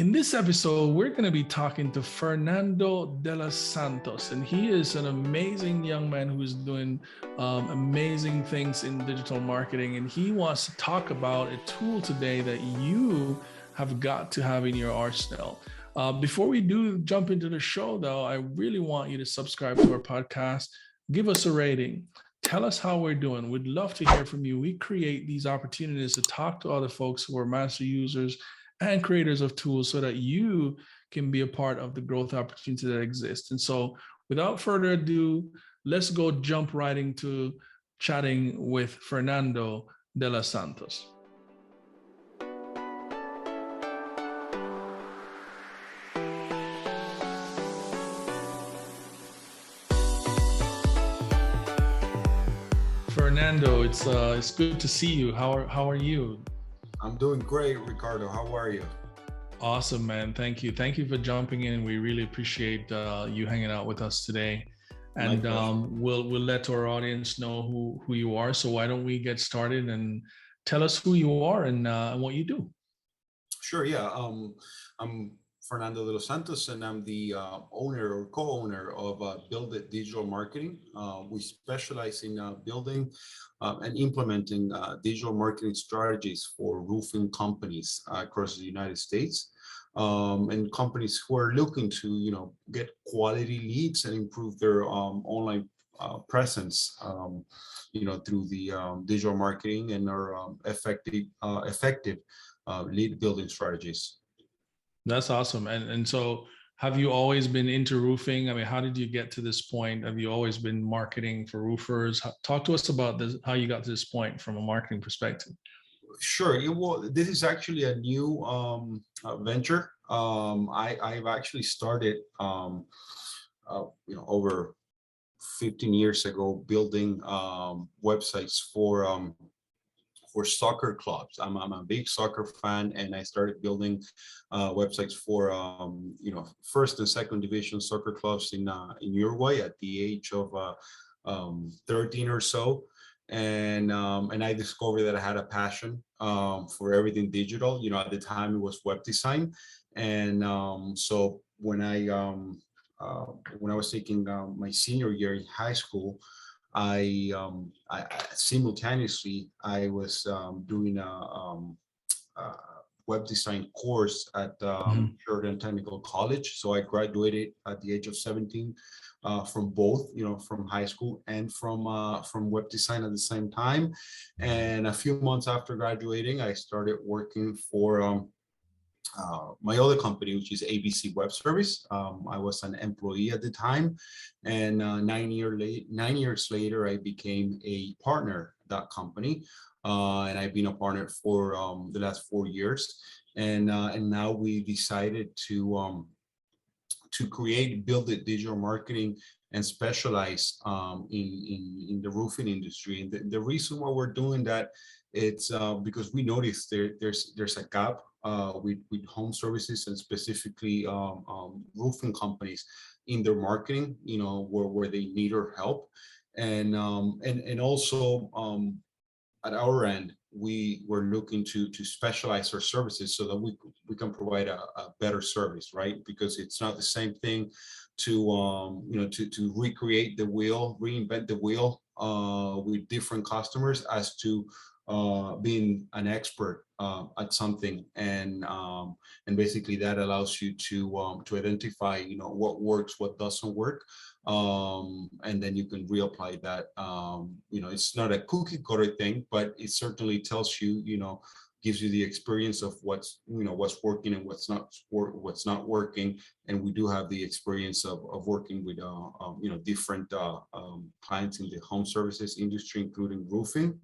In this episode, we're going to be talking to Fernando De Los Santos, and he is an amazing young man who is doing amazing things in digital marketing, and he wants to talk about a tool today that you have got to have in your arsenal. Before we do jump into the show, though, I really want you to subscribe to our podcast, give us a rating, tell us how we're doing. We'd love to hear from you. We create these opportunities to talk to other folks who are master users and creators of tools so that you can be a part of the growth opportunity that exists. And so without further ado, let's go jump right into chatting with Fernando De Los Santos. Fernando, it's good to see you. How are you? I'm doing great, Ricardo. How are you? Awesome, man. Thank you. Thank you for jumping in. We really appreciate you hanging out with us today. And we'll let our audience know who you are. So why don't we get started and tell us who you are and what you do? Sure. Yeah. I'm Fernando De Los Santos, and I'm the owner or co-owner of Build It Digital Marketing. We specialize in building and implementing digital marketing strategies for roofing companies across the United States, and companies who are looking to, get quality leads and improve their online presence, through the digital marketing and our effective lead building strategies. That's awesome. And so have you always been into roofing? I mean, how did you get to this point? Have you always been marketing for roofers? Talk to us about this, how you got to this point from a marketing perspective. Sure. This is actually a new venture. I've actually started, over 15 years ago, building websites for soccer clubs. I'm a big soccer fan, and I started building websites for first and second division soccer clubs in Uruguay at the age of 13 or so, and I discovered that I had a passion for everything digital. At the time it was web design, and so when I was taking my senior year in high school, I simultaneously was doing a web design course at Sheridan Technical College. So I graduated at the age of 17 from both, from high school and from web design at the same time. And a few months after graduating, I started working for my other company, which is ABC Web Service. I was an employee at the time, and 9 years later, I became a partner at that company, and I've been a partner for the last 4 years. And now we decided to build it digital marketing and specialize in the roofing industry. And the reason why we're doing that, it's because we noticed there's a gap with home services and specifically roofing companies in their marketing, where they need our help, and also at our end, we were looking to specialize our services so that we can provide a better service, right? Because it's not the same thing to recreate the wheel, reinvent the wheel with different customers as to being an expert at something, and basically that allows you to identify what works, what doesn't work, and then you can reapply that. It's not a cookie cutter thing, but it certainly tells you, gives you the experience of what's working and what's not working. And we do have the experience of working with different clients in the home services industry, including roofing.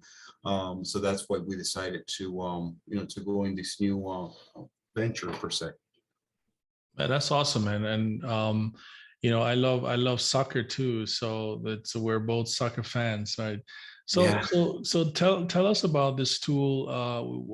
So that's why we decided to go in this new venture per se. That's awesome, man. And I love soccer too. So we're both soccer fans, right? So Yeah. so tell us about this tool.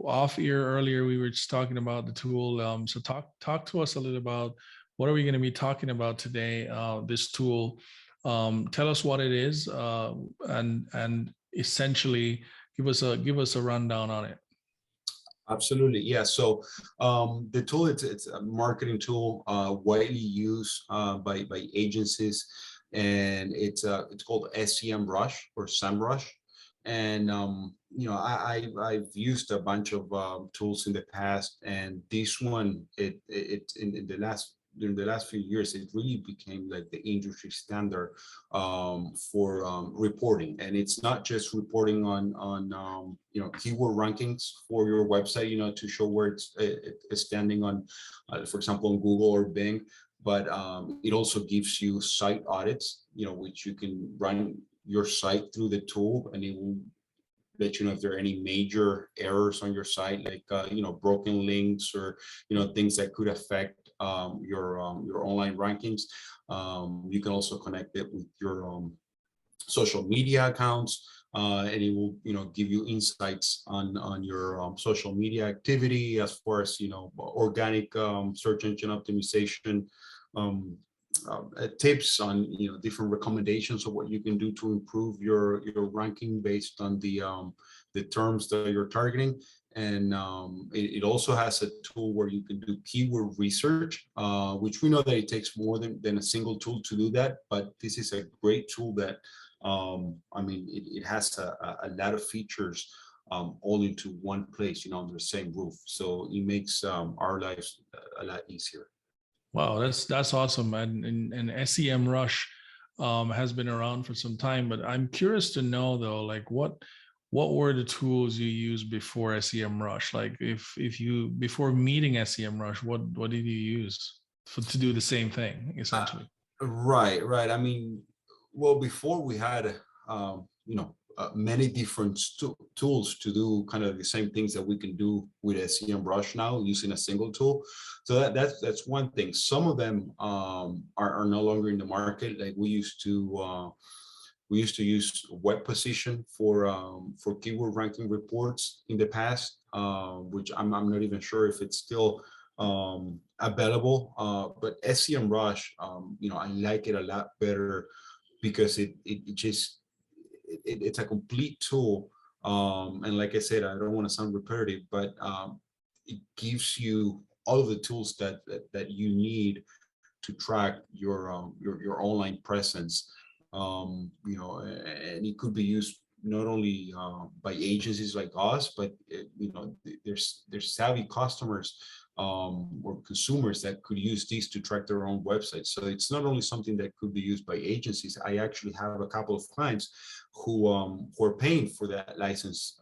Off air earlier, we were just talking about the tool. So talk to us a little about what are we going to be talking about today. This tool. Tell us what it is, and essentially give us a rundown on it. Absolutely, yeah. So the tool, it's a marketing tool widely used by agencies, and it's called SEMrush or SEMrush. And I've used a bunch of tools in the past, and this one, in the last during the last few years, it really became like the industry standard for reporting. And it's not just reporting on keyword rankings for your website, to show where it's standing on, for example, on Google or Bing, but it also gives you site audits, which you can run your site through the tool, and it will let you know if there are any major errors on your site, like broken links, or things that could affect your online rankings. You can also connect it with your social media accounts, and it will give you insights on your social media activity, as far as organic search engine optimization, um, tips on different recommendations of what you can do to improve your ranking based on the terms that you're targeting. And it also has a tool where you can do keyword research, which we know that it takes more than a single tool to do that, but this is a great tool that it has a lot of features all into one place, under the same roof. So it makes our lives a lot easier. Wow, that's awesome. And SEMrush has been around for some time, but I'm curious to know though, like what were the tools you used before SEMrush? Like if you before meeting SEMrush, what did you use to do the same thing Uh, essentially? right. Well, before we had, many different tools to do kind of the same things that we can do with SEMrush now using a single tool. So that's one thing. Some of them are no longer in the market. Like we used to use web position for keyword ranking reports in the past, which I'm not even sure if it's still available. But SEMrush, I like it a lot better because it's a complete tool. And like I said, I don't want to sound repetitive, but it gives you all of the tools that you need to track your online presence. And it could be used not only by agencies like us, but there's savvy customers or consumers that could use these to track their own websites. So it's not only something that could be used by agencies. I actually have a couple of clients who are paying for that license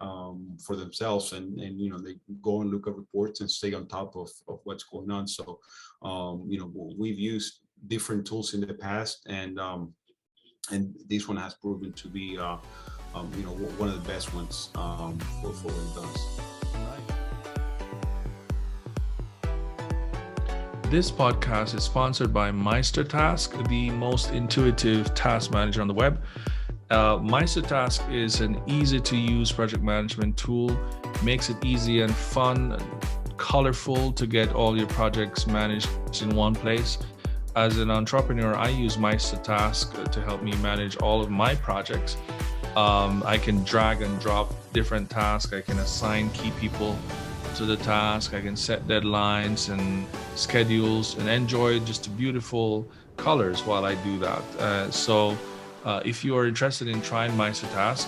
for themselves, and they go and look at reports and stay on top of what's going on. So we've used different tools in the past, and this one has proven to be one of the best ones for what it does. This podcast is sponsored by MeisterTask, the most intuitive task manager on the web. MeisterTask is an easy-to-use project management tool. Makes it easy and fun, and colorful to get all your projects managed in one place. As an entrepreneur, I use MeisterTask to help me manage all of my projects. I can drag and drop different tasks. I can assign key people to the task. I can set deadlines and schedules and enjoy just beautiful colors while I do that. So if you are interested in trying MeisterTask,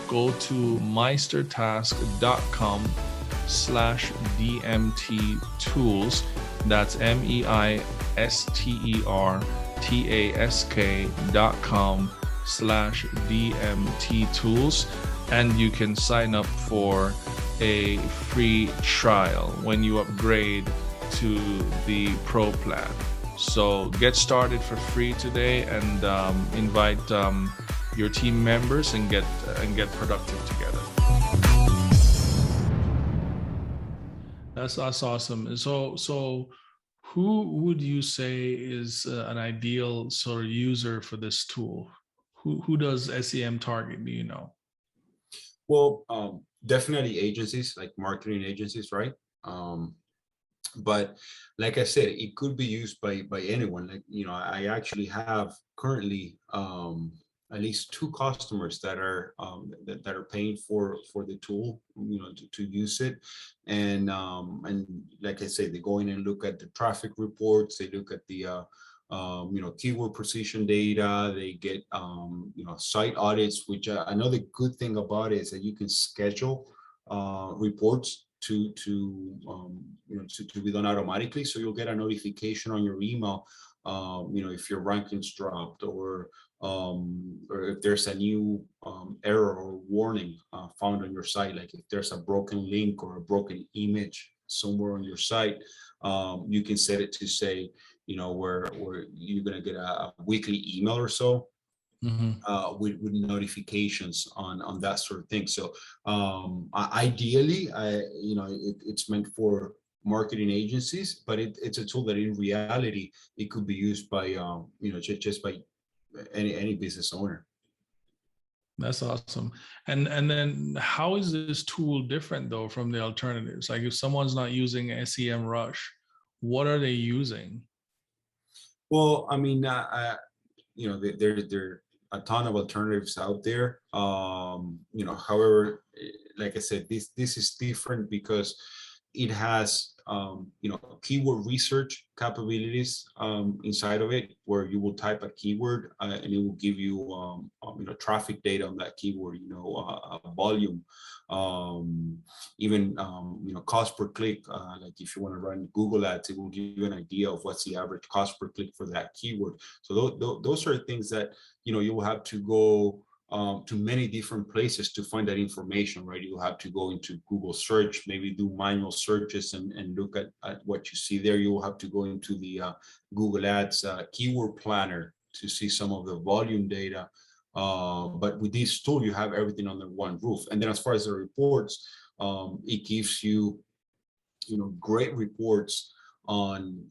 go to meistertask.com/DMT tools. That's meistertask.com/DMT tools. And you can sign up for a free trial when you upgrade to the Pro plan. So get started for free today, and invite your team members and get productive together. That's awesome. So who would you say is an ideal sort of user for this tool? Who does SEM target? Do you know? Well, definitely agencies, like marketing agencies, right? But like I said, it could be used by anyone. Like I actually have currently at least two customers that are that are paying for the tool, to use it. And like I say, they go in and look at the traffic reports, they look at the keyword precision data, they get site audits, which another good thing about it is that you can schedule reports to be done automatically. So you'll get a notification on your email, if your rankings dropped, or if there's a new error or warning found on your site, like if there's a broken link or a broken image somewhere on your site, you can set it to say, where you're going to get a weekly email or so, Mhm. with notifications on that sort of thing. So ideally, it's meant for marketing agencies, but it's a tool that in reality it could be used by just by any business owner. That's awesome. And then how is this tool different though from the alternatives? Like if someone's not using SEMrush, what are they using? Well, I mean, there are a ton of alternatives out there. However, like I said, this is different because it has keyword research capabilities inside of it, where you will type a keyword and it will give you traffic data on that keyword, volume, even cost per click. Like if you want to run Google ads, it will give you an idea of what's the average cost per click for that keyword. So those are things that you will have to go to many different places to find that information, right? You'll have to go into Google search, maybe do manual searches and look at what you see there. You will have to go into the Google Ads keyword planner to see some of the volume data. But with this tool, you have everything under one roof. And then as far as the reports, it gives you, great reports on,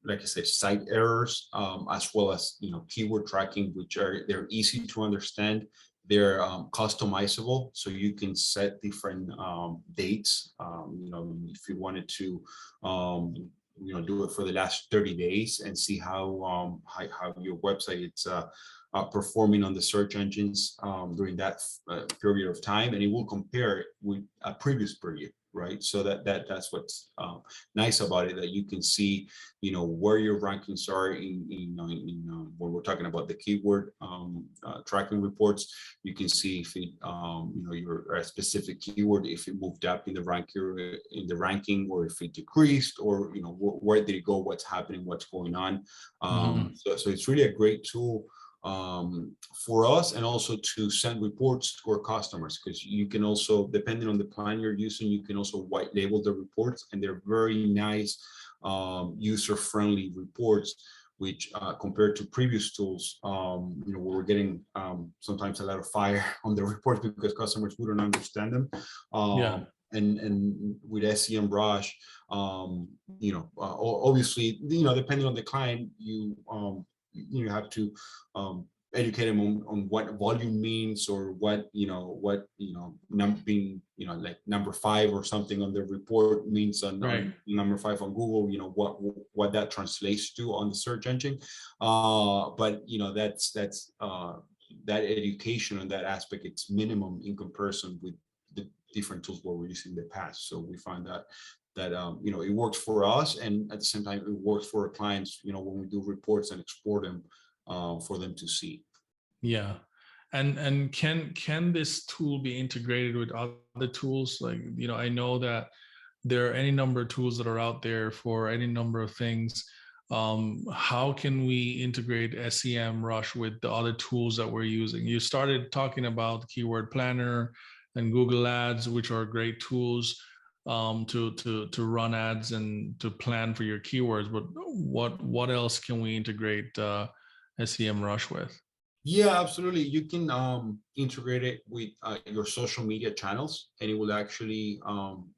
like I said, site errors, as well as keyword tracking, which they're easy to understand. They're customizable, so you can set different dates. If you wanted to, do it for the last 30 days and see how your website it's performing on the search engines during that period of time, and it will compare it with a previous period, right? So that's what's nice about it, that you can see, where your rankings are when we're talking about the keyword tracking reports. You can see if it, your a specific keyword, if it moved up in the ranking, or if it decreased, or where did it go, what's happening, what's going on. Mhm. So it's really a great tool for us, and also to send reports to our customers, because you can also, depending on the plan you're using, you can also white label the reports, and they're very nice, user-friendly reports, which compared to previous tools, we're getting sometimes a lot of fire on the reports because customers wouldn't understand them. Yeah. And with SEMrush, obviously, depending on the client, you have to educate them on what volume means, or what being like number 5 or something on the report means Right. on number 5 on Google, what that translates to on the search engine. But that education on that aspect, it's minimum in comparison with the different tools what we're using in the past. So we find that it works for us, and at the same time it works for our clients, when we do reports and export them for them to see. Yeah. And can this tool be integrated with other tools? Like, I know that there are any number of tools that are out there for any number of things. How can we integrate SEMrush with the other tools that we're using? You started talking about Keyword Planner and Google Ads, which are great tools to run ads and to plan for your keywords. But what else can we integrate SEMrush with? Yeah, absolutely. You can integrate it with your social media channels, and it will actually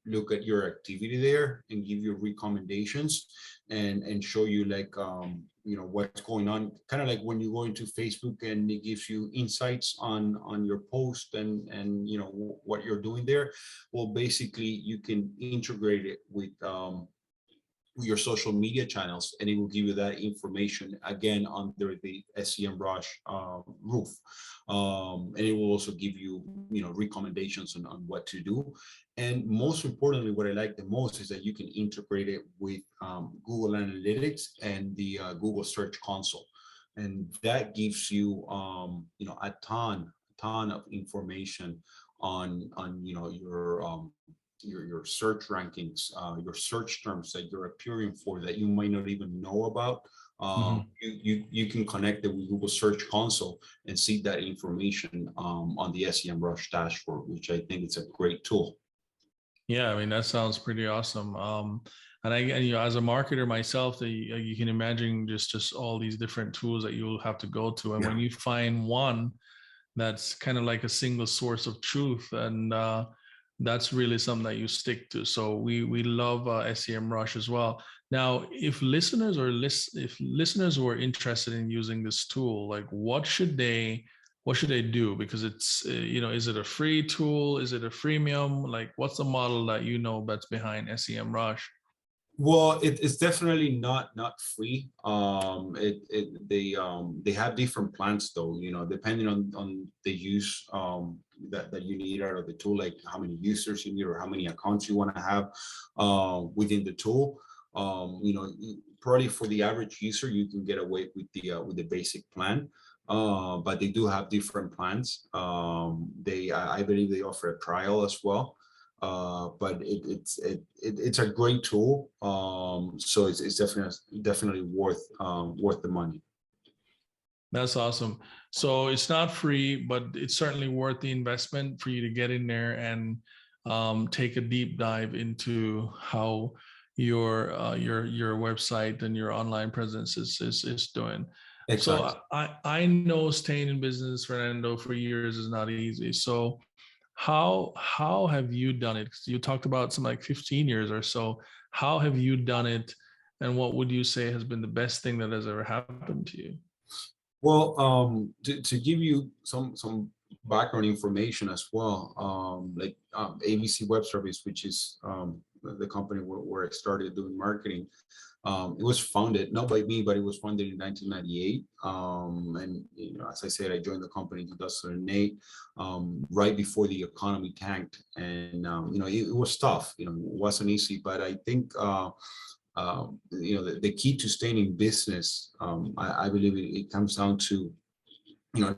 look at your activity there and give you recommendations, and show you, like, what's going on. Kind of like when you go into Facebook and it gives you insights on your post, and what you're doing there. Well, basically, you can integrate it with your social media channels, and it will give you that information again under the Semrush roof. And it will also give you, recommendations on what to do. And most importantly, what I like the most is that you can integrate it with Google Analytics and the Google Search Console, and that gives you, a ton of information on your search rankings, your search terms that you're appearing for that you might not even know about. Mhm. You can connect it with Google Search Console and see that information on the SEMrush dashboard, which I think is a great tool. Yeah, I mean, that sounds pretty awesome. And as a marketer myself, you can imagine just all these different tools that you'll have to go to. And when you find one that's kind of like a single source of truth, and that's really something that you stick to. So we love SEMrush as well. Now, if listeners were interested in using this tool, like what should they do? Because it's is it a free tool? Is it a freemium? Like, what's the model that that's behind SEMrush? Well, it's definitely not free. They have different plans though, depending on the use that you need out of the tool, like how many users you need or how many accounts you want to have within the tool. Probably for the average user, you can get away with the basic plan. But they do have different plans. I believe they offer a trial as well. But it's a great tool. So it's definitely worth the money. That's awesome. So it's not free, but it's certainly worth the investment for you to get in there and take a deep dive into how your website and your online presence is doing. Exactly. So I know staying in business, Fernando, for years is not easy. So how have you done it? 'Cause you talked about some like 15 years or so. How have you done it? And what would you say has been the best thing that has ever happened to you? Well, to give you some background information as well, like ABC Web Service, which is the company where I started doing marketing. It was founded not by me, but it was founded in 1998. And as I said, I joined the company in 2008, right before the economy tanked, and it was tough. It wasn't easy, but I think. The key to staying in business, I believe it comes down to,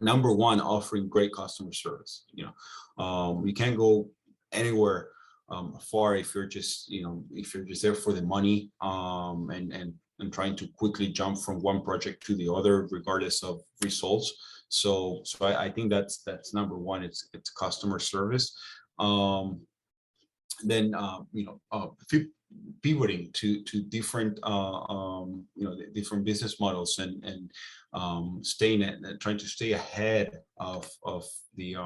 number one, offering great customer service. You can't go anywhere far if you're just, there for the money, and trying to quickly jump from one project to the other, regardless of results. So I think that's number one. It's customer service. Then pivoting to different different business models, and trying to stay ahead of the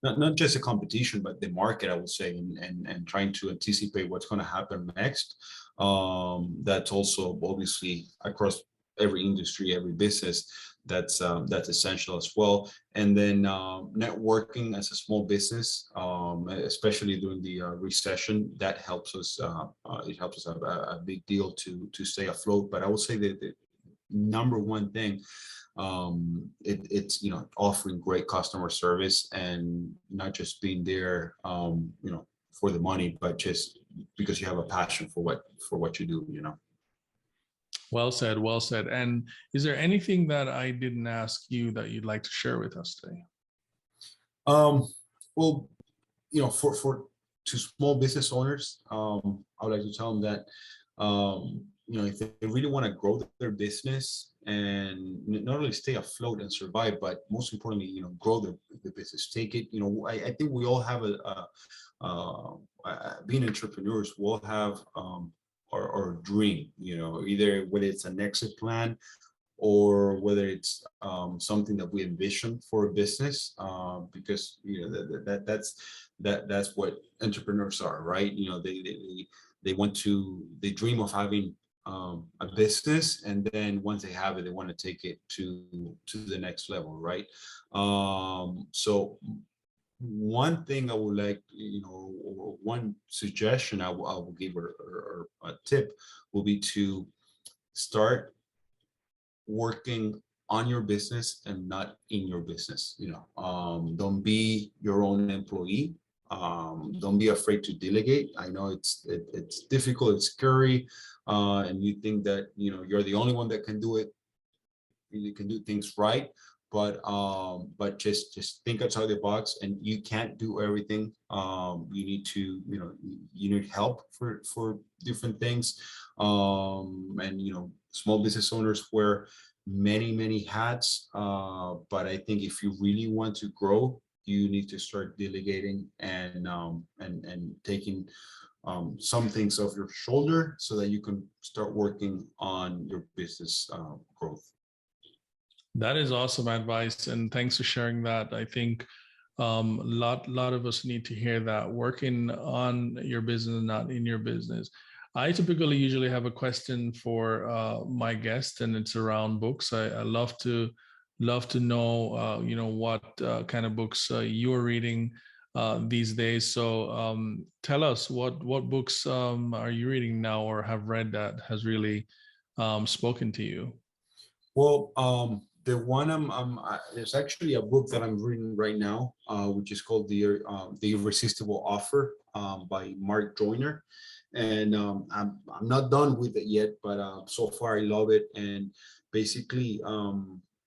not just the competition but the market, I would say, and trying to anticipate what's going to happen next. That's also obviously across every industry, every business. That's essential as well. And then networking as a small business, especially during the recession, that helps us. It helps us have a big deal to stay afloat. But I would say that the number one thing, it's offering great customer service, and not just being there for the money, but just because you have a passion for what you do. Well said, well said. And is there anything that I didn't ask you that you'd like to share with us today? Well, for to small business owners, I would like to tell them that if they really want to grow their business and not only stay afloat and survive, but most importantly, grow the business, take it. I think we all have being entrepreneurs, we'll have our dream, either whether it's an exit plan or whether it's something that we envision for a business, because that's what entrepreneurs are, right? They dream of having a business, and then once they have it, they want to take it to the next level, right? So one thing I would like, or one suggestion I will give, or a tip will be to start working on your business and not in your business. Don't be your own employee. Don't be afraid to delegate. I know it's difficult, it's scary, and you think that you're the only one that can do it. You can do things right, but just think outside the box, and you can't do everything. You need to, you need help for different things. And small business owners wear many hats, but I think if you really want to grow, you need to start delegating and taking some things off your shoulder so that you can start working on your business growth. That is awesome advice, and thanks for sharing that. I think lot of us need to hear that. Working on your business, not in your business. I typically usually have a question for my guest, and it's around books. I love to know what kind of books you're reading these days. So tell us what books are you reading now or have read that has really spoken to you? Well, the one there's actually a book that I'm reading right now, which is called The Irresistible Offer by Mark Joyner. And I'm not done with it yet, but so far I love it. And basically,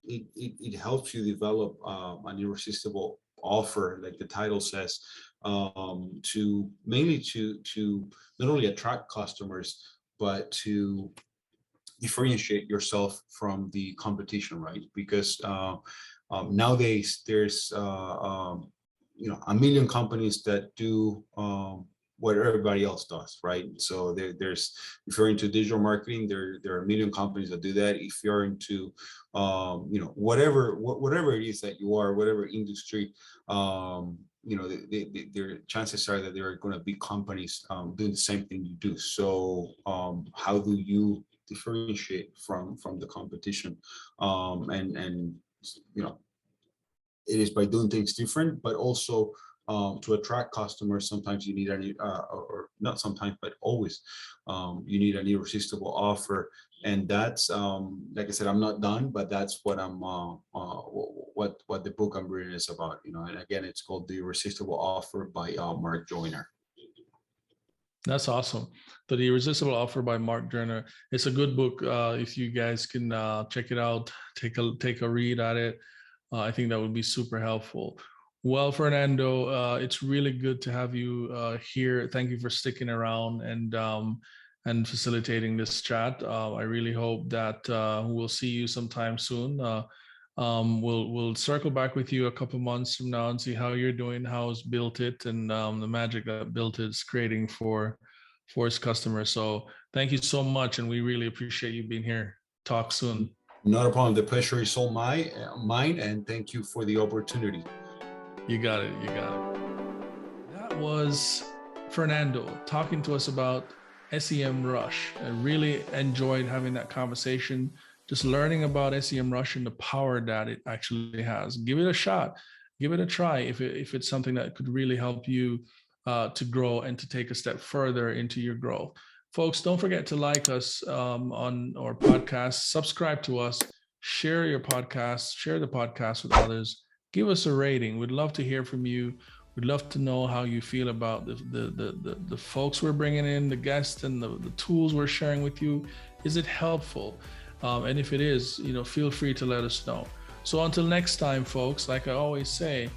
it helps you develop an irresistible offer, like the title says, to mainly to not only attract customers, but to differentiate yourself from the competition, right? Because nowadays there's a million companies that do what everybody else does, right? So there's, if you're into digital marketing, there are a million companies that do that. If you're into whatever it is that you are, whatever industry, their chances are that there are going to be companies doing the same thing you do. So how do you differentiate from the competition? And it is by doing things different, but also to attract customers. Sometimes you need or not sometimes, but always, you need an irresistible offer. And that's like I said, I'm not done, but that's what I'm what the book I'm reading is about. And again, it's called The Irresistible Offer by Mark Joyner. That's awesome. The Irresistible Offer by Mark Joyner. It's a good book. If you guys can check it out, take a read at it. I think that would be super helpful. Well, Fernando, it's really good to have you here. Thank you for sticking around and facilitating this chat. I really hope that we'll see you sometime soon. We'll circle back with you a couple months from now and see how you're doing, how's Built It, and the magic that Built It is creating for its customers. So thank you so much, and we really appreciate you being here. Talk soon. Not a problem. The pleasure is all mine, and thank you for the opportunity. You got it. That was Fernando talking to us about Semrush. I really enjoyed having that conversation, just learning about Semrush and the power that it actually has. Give it a shot, give it a try if it's something that could really help you to grow and to take a step further into your growth. Folks, don't forget to like us on our podcast, subscribe to us, share your podcast, share the podcast with others. Give us a rating. We'd love to hear from you. We'd love to know how you feel about the folks we're bringing in, the guests, and the tools we're sharing with you. Is it helpful? And if it is, feel free to let us know. So until next time, folks, like I always say,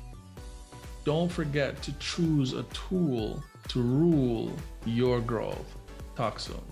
don't forget to choose a tool to rule your growth. Talk soon.